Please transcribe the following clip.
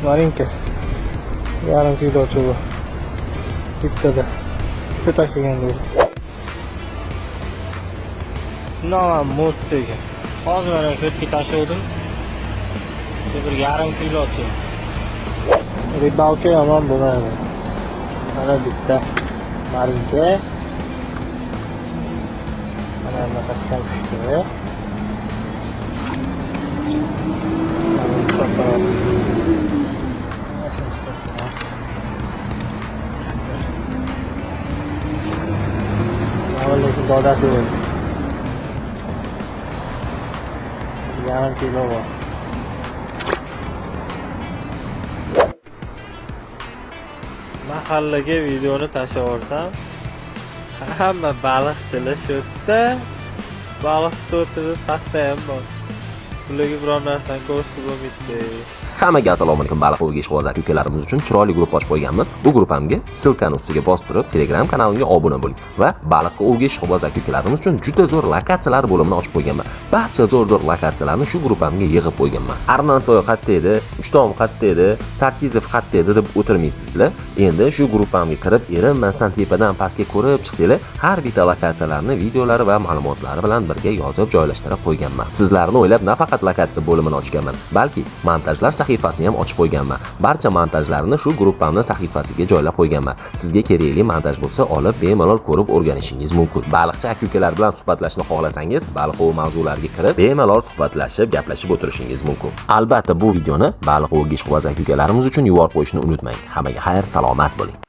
Marinka. Yarim kilochi bu. Bittada. Bitta tashlagan bo'ldi. Shundan muz degan. Hozir mana shu yerga tashladim. Bir yarim kilochi. Ribalka yomon bo'lmaydi. Mana bitta Marinka. Mana bunaqasidan tushdi. Lekin dodasi bo'ldi. Yarim kilo bor. Mahallaga videoni tashlab yuborsam, hamma baliqchilar shu yerda baliq tutib pastda ham bor. Ularga biror narsani ko'rsatib bo'lmaydi. Hammaga assalomu alaykum. Baliq o'rga ishqibozlar ukalarimiz uchun chiroyli guruh ochib qo'yganmiz. Bu guruhimga silkani ustiga bostirib Telegram kanalimga obuna bo'ling va baliq o'rga ishqibozlar ukalarimiz uchun juda zo'r lokatsiyalar bo'limini ochib qo'yganman. Barcha zo'r lokatsiyalarni shu guruhimga yig'ib qo'yganman. Armansoy qayerda edi, Uchtom qayerda edi, Sarkizov qayerda edi deb o'tirmaysizlar. Endi shu guruhimga kirib, erinmasdan tepadan pastga ko'rib chiqsanglar, har bitta lokatsiyalarni videolari va ma'lumotlari bilan birga yozib joylashtirib qo'yganman. Sizlarni o'ylab nafaqat lokatsiya bo'limini ochganman, balki montajlar sahifasini ham ochib qo'yganman. Barcha montajlarni shu guruhimning sahifasiga joylab qo'yganman. Sizga kerakli montaj bo'lsa, olib bemalol ko'rib o'rganishingiz mumkin. Baliqchi aka-ukalar bilan suhbatlashishni xohlasangiz, baliq ov mavzulariga kirib, bemalol suhbatlashib, gaplashib o'tirishingiz mumkin. Albatta, bu videoni baliq ovga ishqibozlar aka-ukalarimiz uchun yuborib qo'yishni unutmang. Hammaga xayr, salomat bo'ling.